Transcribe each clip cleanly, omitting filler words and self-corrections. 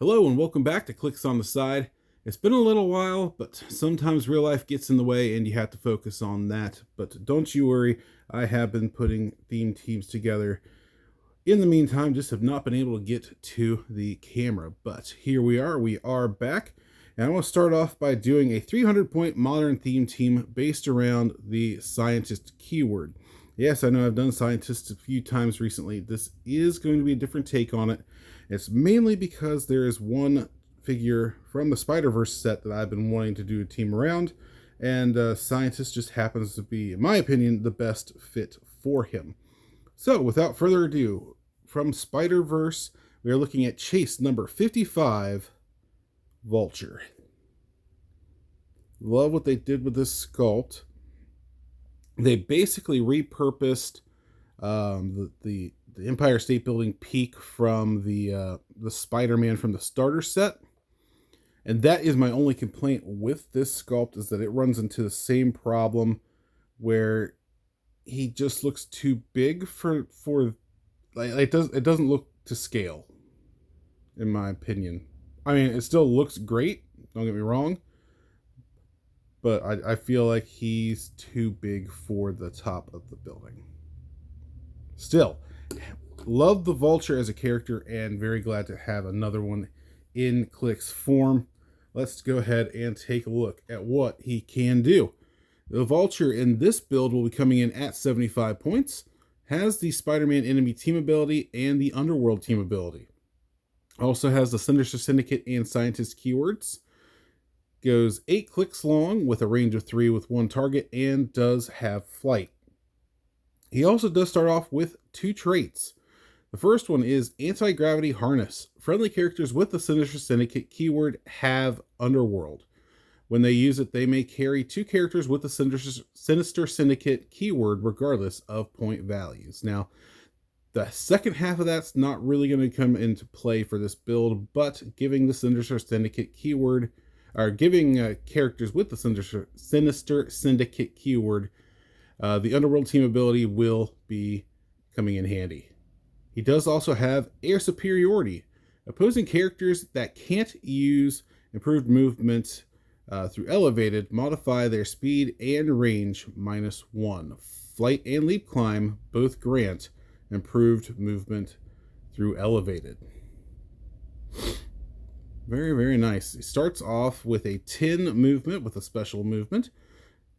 Hello and welcome back to Clicks on the Side. It's been a little while, but sometimes real life gets in the way and you have to focus on that. But don't you worry, I have been putting theme teams together. In the meantime, just have not been able to get to the camera. But here we are back. And I want to start off by doing a 300-point modern theme team based around the scientist keyword. Yes, I know I've done scientists a few times recently. This is going to be a different take on it. It's mainly because there is one figure from the Spider-Verse set that I've been wanting to do a team around, and Scientist just happens to be, in my opinion, the best fit for him. So, without further ado, from Spider-Verse, we are looking at chase number 55, Vulture. Love what they did with this sculpt. They basically repurposed the Empire State Building peak from the Spider-Man from the starter set, and that is my only complaint with this sculpt, is that it runs into the same problem where he just looks too big for like it doesn't look to scale, in my opinion. I mean, it still looks great, don't get me wrong, but I feel like he's too big for the top of the building. Still, love the Vulture as a character and very glad to have another one in Click's form. Let's go ahead and take a look at what he can do. The Vulture in this build will be coming in at 75 points, has the Spider-Man enemy team ability and the Underworld team ability. Also has the Sinister Syndicate and Scientist keywords. Goes 8 clicks long with a range of 3 with one target and does have flight. He also does start off with 2 traits. The first one is Anti-Gravity Harness. Friendly characters with the Sinister Syndicate keyword have Underworld. When they use it, they may carry 2 characters with the Sinister Syndicate keyword regardless of point values. Now, the second half of that's not really going to come into play for this build, but giving the Sinister Syndicate keyword, or giving characters with the Sinister Syndicate keyword, the Underworld team ability will be coming in handy. He does also have Air Superiority. Opposing characters that can't use improved movement through Elevated modify their speed and range -1. Flight and Leap Climb both grant improved movement through Elevated. Very, very nice. It starts off with a 10 movement with a special movement.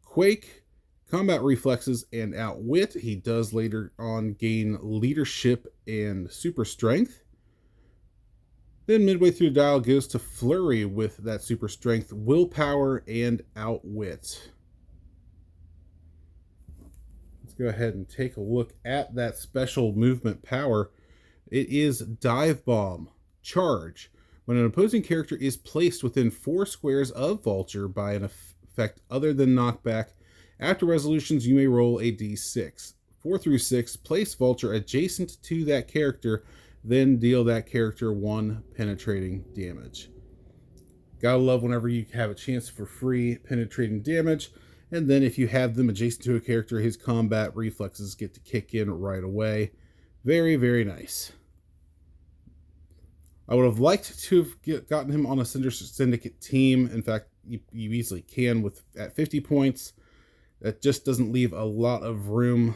Quake, combat reflexes, and outwit. He does later on gain leadership and super strength. Then midway through the dial goes to flurry with that super strength, willpower, and outwit. Let's go ahead and take a look at that special movement power. It is Dive Bomb. Charge. When an opposing character is placed within 4 squares of Vulture by an effect other than knockback, after resolutions, you may roll a d6. 4 through 6, place Vulture adjacent to that character, then deal that character 1 penetrating damage. Gotta love whenever you have a chance for free penetrating damage, and then if you have them adjacent to a character, his combat reflexes get to kick in right away. Very, very nice. I would have liked to have gotten him on a Sinister Syndicate team. In fact, you easily can at 50 points. That just doesn't leave a lot of room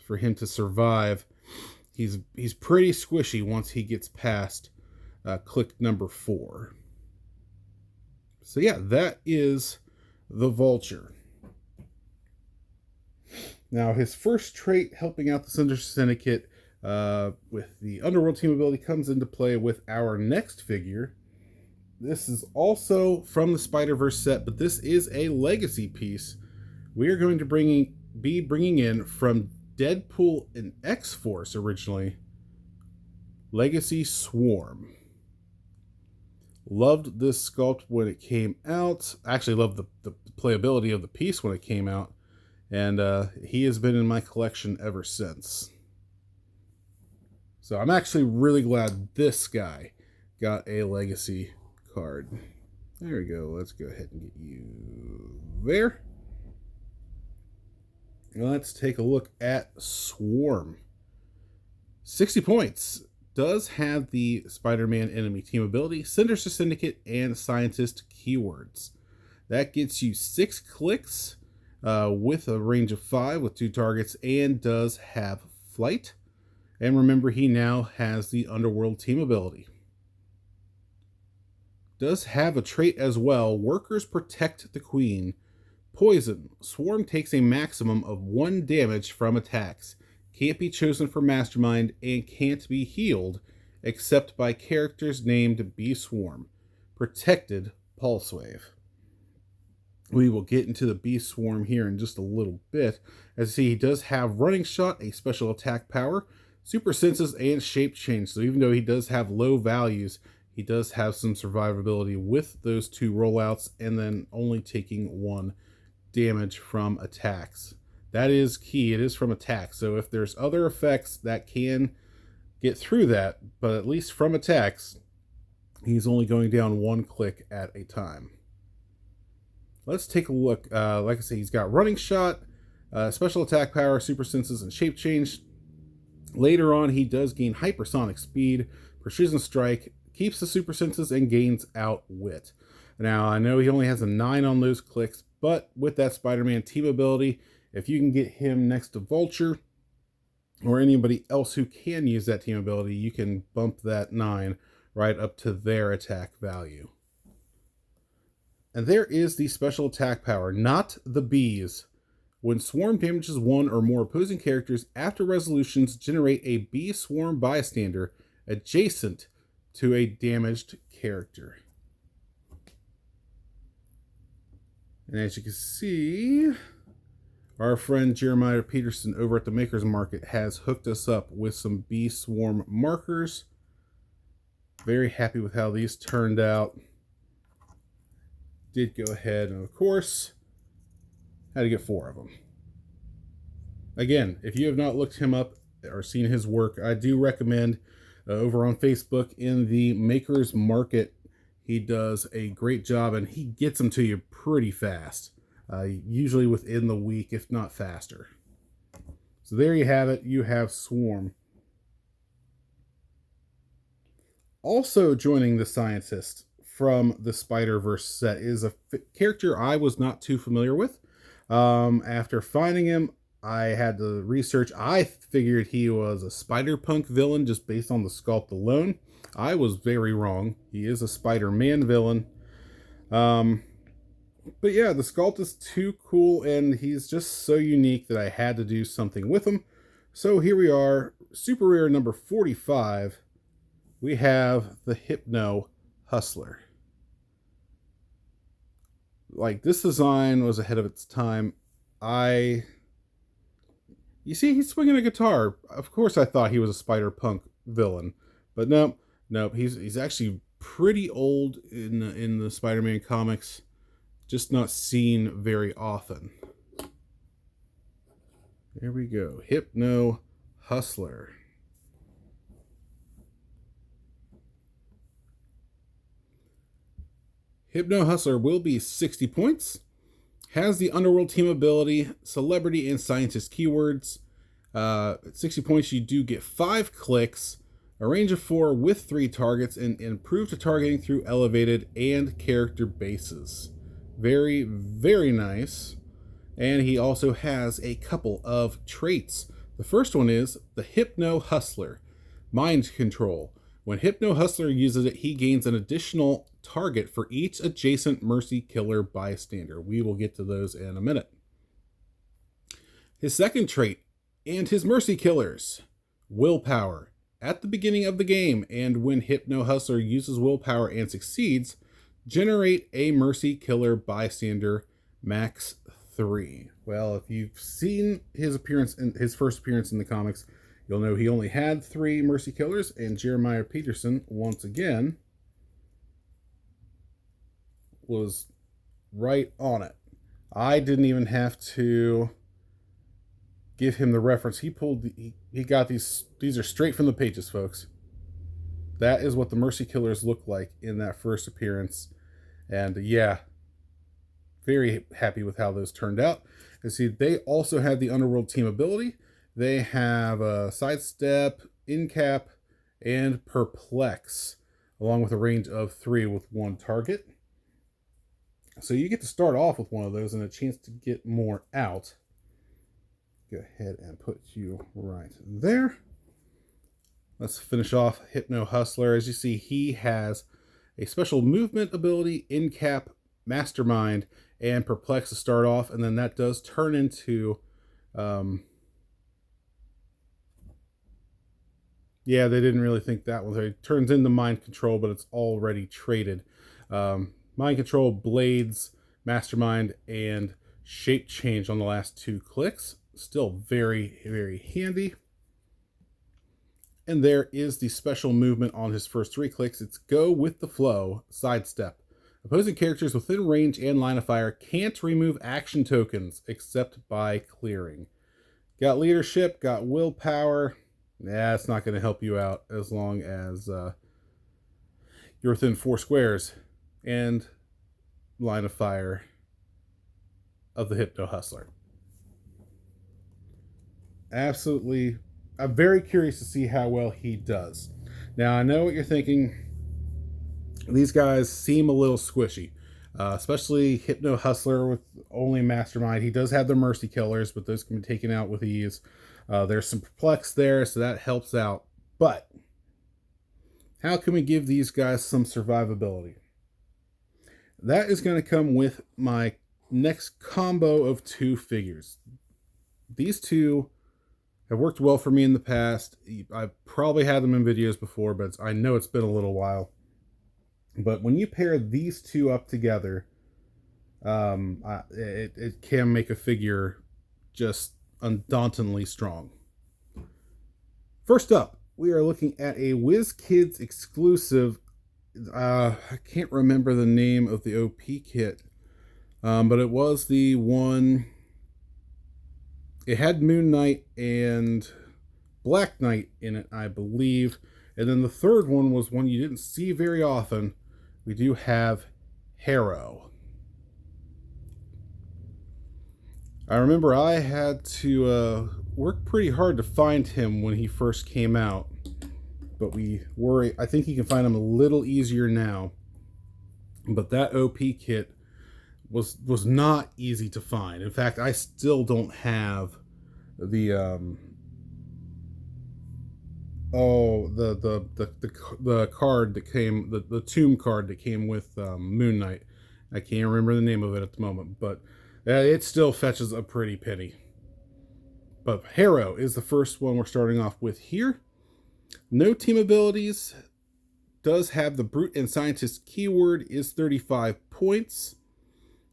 for him to survive. He's pretty squishy once he gets past click number 4. So yeah, that is the Vulture. Now his first trait, helping out the Sinister Syndicate with the Underworld team ability, comes into play with our next figure. This is also from the Spider-Verse set, but this is a legacy piece. We are going to be bringing in from Deadpool and X-Force originally, Legacy Swarm. Loved this sculpt when it came out. Actually loved the playability of the piece when it came out. And he has been in my collection ever since. So I'm actually really glad this guy got a legacy card. There we go. Let's go ahead and get you there. Let's take a look at Swarm. 60 points. does have the Spider-Man enemy team ability, Sinister Syndicate, and Scientist keywords. That gets you 6 clicks with a range of 5 with 2 targets, and does have flight. And remember, he now has the Underworld team ability. Does have a trait as well, Workers Protect the Queen. Poison. Swarm takes a maximum of 1 damage from attacks. Can't be chosen for Mastermind and can't be healed except by characters named Bee Swarm. Protected Pulse Wave. We will get into the Bee Swarm here in just a little bit. As you see, he does have Running Shot, a special attack power, Super Senses, and Shape Change. So even though he does have low values, he does have some survivability with those 2 rollouts, and then only taking 1 damage from attacks. That is key. It is from attacks. So if there's other effects that can get through that, but at least from attacks, he's only going down 1 click at a time. Let's take a look. Like I say, he's got Running Shot, special attack power, Super Senses, and Shape Change. Later on, he does gain Hypersonic Speed, Precision Strike, keeps the Super Senses, and gains Outwit. Now, I know he only has a 9 on those clicks, but with that Spider-Man team ability, if you can get him next to Vulture or anybody else who can use that team ability, you can bump that 9 right up to their attack value. And there is the special attack power, Not the Bees. When Swarm damages 1 or more opposing characters, after resolutions, generate a Bee Swarm bystander adjacent to a damaged character. And as you can see, our friend Jeremiah Peterson over at the Makers Market has hooked us up with some Bee Swarm markers. Very happy with how these turned out. Did go ahead and, of course, had to get 4 of them. Again, if you have not looked him up or seen his work, I do recommend over on Facebook in the Makers Market. He does a great job, and he gets them to you pretty fast, usually within the week, if not faster. So there you have it. You have Swarm. Also joining the Scientist from the Spider-Verse set is a character I was not too familiar with. After finding him, I had to research. I figured he was a Spider-Punk villain just based on the sculpt alone. I was very wrong. He is a Spider-Man villain. But yeah, the sculpt is too cool, and he's just so unique that I had to do something with him. So here we are, super rare number 45. We have the Hypno Hustler. Like, this design was ahead of its time. You see, he's swinging a guitar. Of course I thought he was a Spider-Punk villain. But nope. He's actually pretty old in the Spider-Man comics. Just not seen very often. There we go. Hypno Hustler. Hypno Hustler will be 60 points. Has the Underworld team ability, Celebrity, and Scientist keywords. At 60 points, you do get 5 clicks, a range of 4 with 3 targets, and improved targeting through elevated and character bases. Very, very nice. And he also has a couple of traits. The first one is the Hypno Hustler, Mind Control. When Hypno Hustler uses it, he gains an additional target for each adjacent Mercy Killer bystander. We will get to those in a minute. His second trait, and his Mercy Killers, Willpower. At the beginning of the game, and when Hypno Hustler uses Willpower and succeeds, generate a Mercy Killer bystander, max 3. Well, if you've seen his first appearance in the comics, you'll know he only had 3 Mercy Killers, and Jeremiah Peterson, once again, was right on it. I didn't even have to give him the reference. He got these are straight from the pages, folks. That is what the Mercy Killers look like in that first appearance. And yeah, very happy with how those turned out. And see, they also have the Underworld team ability. They have a sidestep, in cap, and Perplex, along with a range of 3 with 1 target. So you get to start off with one of those and a chance to get more out. Go ahead and put you right there. Let's finish off Hypno Hustler. As you see, he has a special movement ability, in cap, Mastermind, and Perplex to start off, and then that does turn into yeah, they didn't really think that one. It turns into Mind Control, but it's already traded. Mind Control, Blades, Mastermind, and Shape Change on the last 2 clicks. Still very, very handy. And there is the special movement on his first 3 clicks. It's Go with the Flow, Sidestep. Opposing characters within range and line of fire can't remove action tokens except by clearing. Got leadership, got willpower. Yeah, it's not going to help you out as long as you're within 4 squares and line of fire of the Hypno Hustler. Absolutely. I'm very curious to see how well he does. Now, I know what you're thinking. These guys seem a little squishy, especially Hypno Hustler with only Mastermind. He does have the Mercy Killers, but those can be taken out with ease. There's some Perplex there, so that helps out. But how can we give these guys some survivability? That is going to come with my next combo of 2 figures. These 2 have worked well for me in the past. I've probably had them in videos before, but I know it's been a little while. But when you pair these 2 up together, it can make a figure just undauntingly strong. First up, we are looking at a WizKids exclusive. I can't remember the name of the OP kit, but it was the one. It had Moon Knight and Black Knight in it, I believe. And then the third one was one you didn't see very often. We do have Hero. I remember I had to work pretty hard to find him when he first came out. But I think you can find him a little easier now. But that OP kit was not easy to find. In fact, I still don't have the the card that came, the tomb card that came with Moon Knight. I can't remember the name of it at the moment, but it still fetches a pretty penny. But Hero is the first one we're starting off with here. No team abilities. Does have the Brute and Scientist keyword, is 35 points.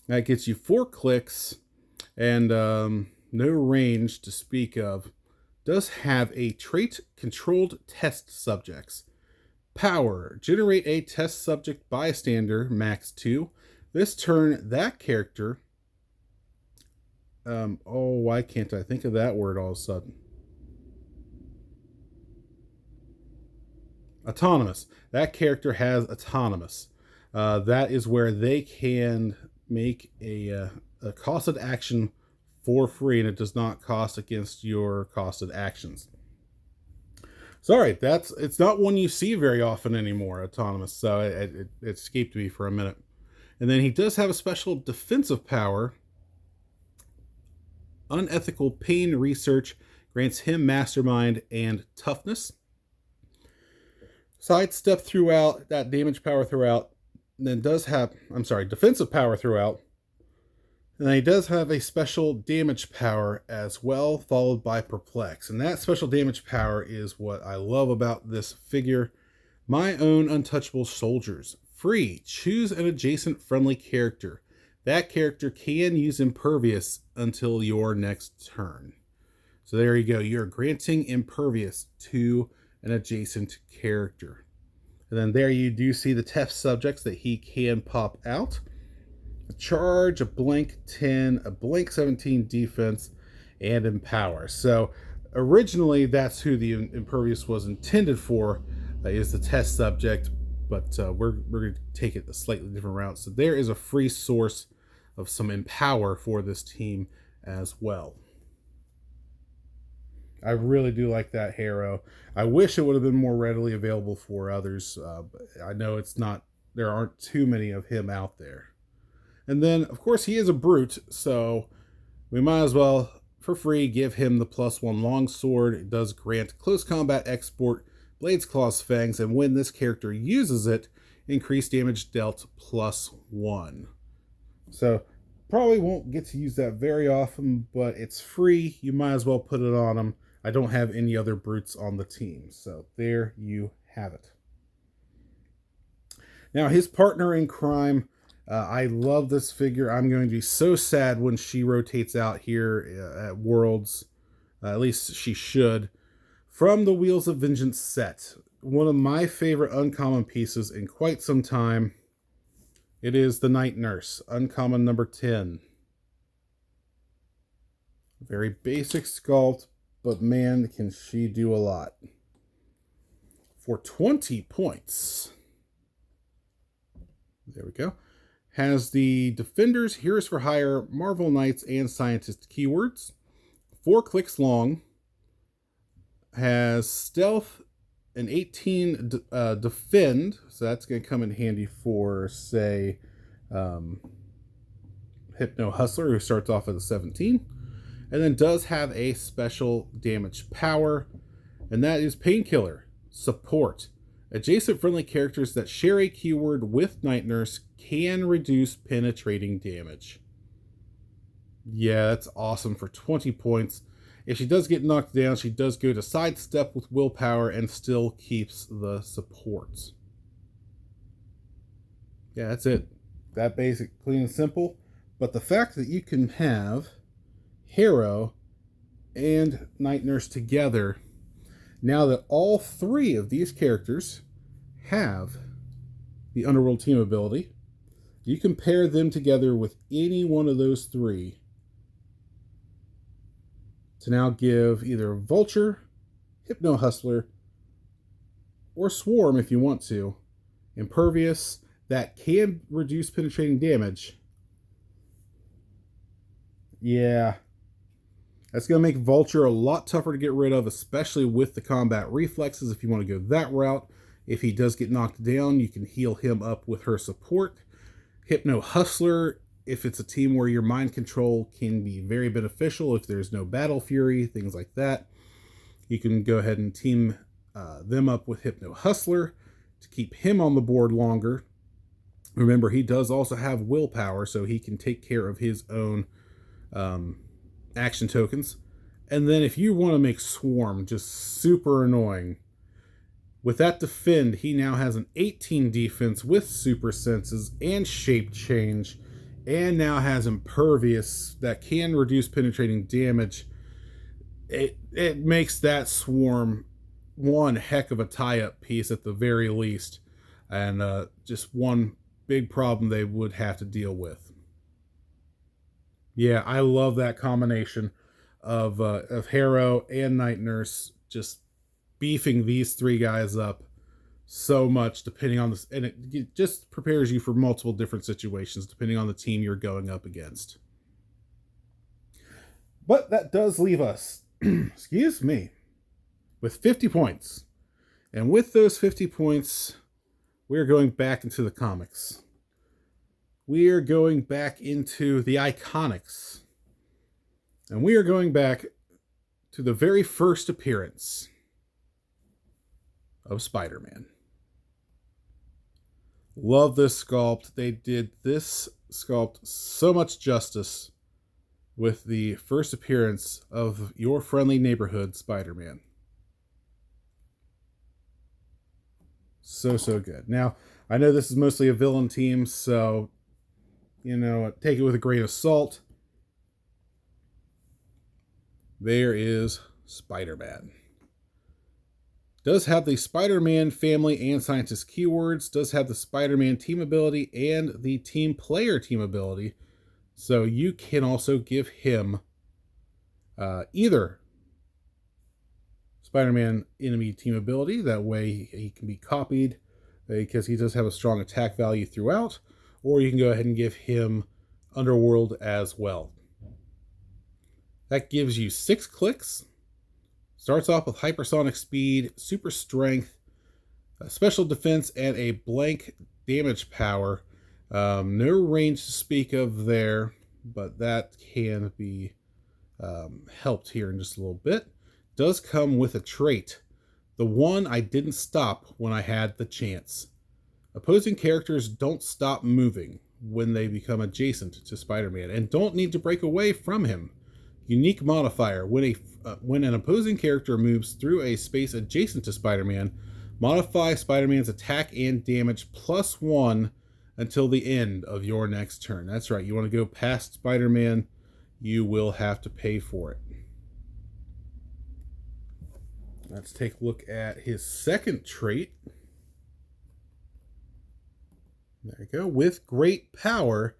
That gets you 4 clicks and no range to speak of. Does have a trait controlled test subjects. Power, generate a test subject bystander, max 2. This turn, that character, why can't I think of that word all of a sudden? Autonomous. That character has autonomous. That is where they can make a costed action for free, and it does not cost against your costed actions. Sorry, it's not one you see very often anymore, autonomous, so it escaped me for a minute. And then he does have a special defensive power. Unethical pain research grants him Mastermind and Toughness. Sidestep throughout, that damage power throughout. And then does have, defensive power throughout. And then he does have a special damage power as well, followed by Perplex. And that special damage power is what I love about this figure. My own untouchable soldiers. Free. Choose an adjacent friendly character. That character can use Impervious until your next turn. So there you go. You're granting Impervious to an adjacent character. And then there you do see the test subjects that he can pop out. A charge, a blank 10, a blank 17 defense, and empower. So originally that's who the Impervious was intended for, is the test subject, but we're going to take it a slightly different route. So there is a free source of some empower for this team as well. I really do like that Hero. I wish it would have been more readily available for others. But I know it's not. There aren't too many of him out there. And then, of course, he is a brute, so we might as well, for free, give him the +1 longsword. It does grant close combat export, blades, claws, fangs, and when this character uses it, increased damage dealt +1. So probably won't get to use that very often, but it's free. You might as well put it on him. I don't have any other brutes on the team, so there you have it. Now, his partner in crime. I love this figure. I'm going to be so sad when she rotates out here at Worlds. At least she should. From the Wheels of Vengeance set. One of my favorite uncommon pieces in quite some time. It is the Night Nurse. Uncommon number 10. Very basic sculpt, but man, can she do a lot. For 20 points. There we go. Has the Defenders, Heroes for Hire, Marvel Knights, and Scientist keywords. 4 clicks long. Has Stealth and 18 Defend. So that's going to come in handy for, say, Hypno Hustler, who starts off at a 17. And then does have a special damage power. And that is Painkiller. Support. Adjacent friendly characters that share a keyword with Night Nurse can reduce penetrating damage. Yeah, that's awesome for 20 points. If she does get knocked down, she does go to sidestep with willpower and still keeps the support. Yeah, that's it. That basic, clean and simple. But the fact that you can have Hero and Night Nurse together, now that all 3 of these characters have the Underworld team ability, you can pair them together with any one of those 3 to now give either Vulture, Hypno Hustler, or Swarm, if you want to, Impervious, that can reduce penetrating damage. Yeah. That's going to make Vulture a lot tougher to get rid of, especially with the combat reflexes if you want to go that route. If he does get knocked down, you can heal him up with her support. Hypno Hustler, if it's a team where your mind control can be very beneficial, if there's no Battle Fury, things like that, you can go ahead and team them up with Hypno Hustler to keep him on the board longer. Remember, he does also have willpower, so he can take care of his own action tokens. And then if you want to make Swarm just super annoying, with that Defend, he now has an 18 defense with super senses and shape change, and now has Impervious that can reduce penetrating damage. It makes that Swarm one heck of a tie-up piece at the very least, and just one big problem they would have to deal with. Yeah, I love that combination of Hero and Night Nurse, just beefing these 3 guys up so much, depending on this, and it just prepares you for multiple different situations depending on the team you're going up against. But that does leave us, excuse me, with 50 points. And with those 50 points, we're going back into the comics. We are going back into the Iconics. And we are going back to the very first appearance of Spider-Man. Love this sculpt. They did this sculpt so much justice with the first appearance of your friendly neighborhood Spider-Man. So good. Now, I know this is mostly a villain team, so, take it with a grain of salt. There is Spider-Man. Does have the Spider-Man family and scientist keywords. Does have the Spider-Man team ability and the team player team ability. So you can also give him either Spider-Man enemy team ability. That way he can be copied because he does have a strong attack value throughout. Or you can go ahead and give him Underworld as well. That gives you 6 clicks, Starts off with hypersonic speed, super strength, special defense, and a blank damage power. No range to speak of there, but that can be helped here in just a little bit. Does come with a trait, the one I didn't stop when I had the chance. Opposing characters don't stop moving when they become adjacent to Spider-Man and don't need to break away from him. Unique modifier: when an opposing character moves through a space adjacent to Spider-Man, modify Spider-Man's attack and damage +1 until the end of your next turn. That's right. You want to go past Spider-Man, you will have to pay for it. Let's take a look at his second trait. There you go. With great power,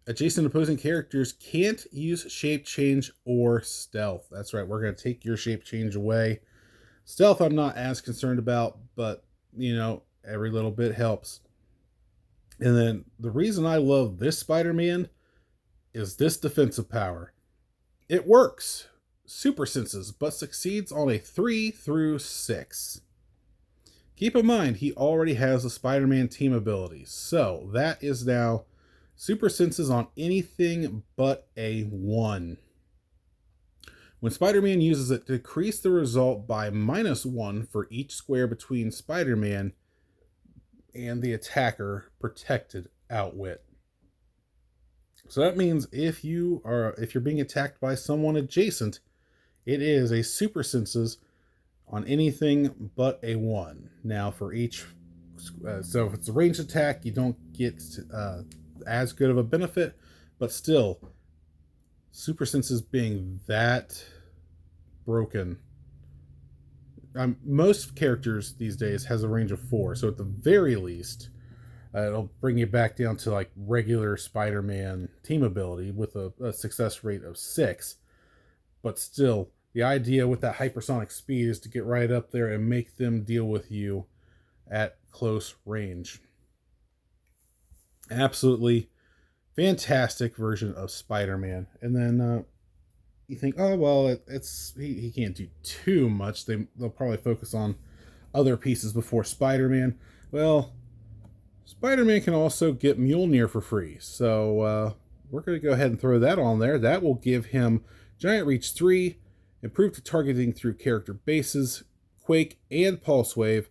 adjacent opposing characters can't use shape change or stealth. That's right. We're going to take your shape change away. Stealth I'm not as concerned about, but, every little bit helps. And then the reason I love this Spider-Man is this defensive power. It works. Super senses, but succeeds on a 3 through 6. Keep in mind, he already has the Spider-Man team ability, so that is now super senses on anything but a 1. When Spider-Man uses it, decrease the result by -1 for each square between Spider-Man and the attacker protected outwit. So that means if you're being attacked by someone adjacent, it is a super senses on anything but a 1. Now for each, so if it's a ranged attack, you don't get as good of a benefit, but still, super senses being that broken. Most characters these days has a range of 4, so at the very least, it'll bring you back down to like regular Spider-Man team ability with a success rate of 6. But still, the idea with that hypersonic speed is to get right up there and make them deal with you at close range. Absolutely fantastic version of Spider-Man. And then you think, oh, well, he can't do too much. They'll probably focus on other pieces before Spider-Man. Well, Spider-Man can also get Mjolnir for free. So we're going to go ahead and throw that on there. That will give him Giant Reach 3, improved targeting through character bases, Quake, and Pulse Wave.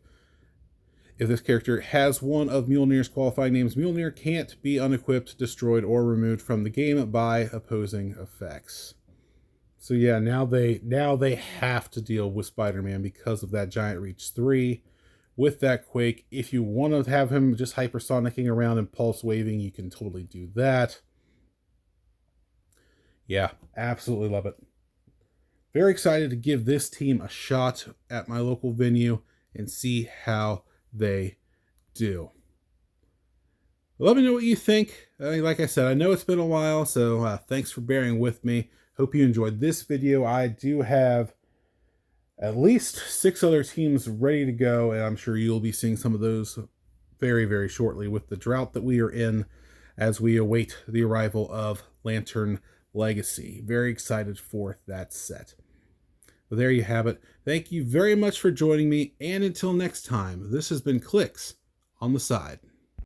If this character has one of Mjolnir's qualifying names, Mjolnir can't be unequipped, destroyed, or removed from the game by opposing effects. So yeah, now they have to deal with Spider-Man because of that Giant Reach 3. With that Quake, if you want to have him just hypersonicking around and pulse waving, you can totally do that. Yeah, absolutely love it. Very excited to give this team a shot at my local venue and see how they do. Let me know what you think. Like I said, I know it's been a while, so thanks for bearing with me. Hope you enjoyed this video. I do have at least 6 other teams ready to go, and I'm sure you'll be seeing some of those very, very shortly with the drought that we are in as we await the arrival of Lantern Legacy. Very excited for that set. But there you have it. Thank you very much for joining me, and until next time, this has been Clicks on the Side.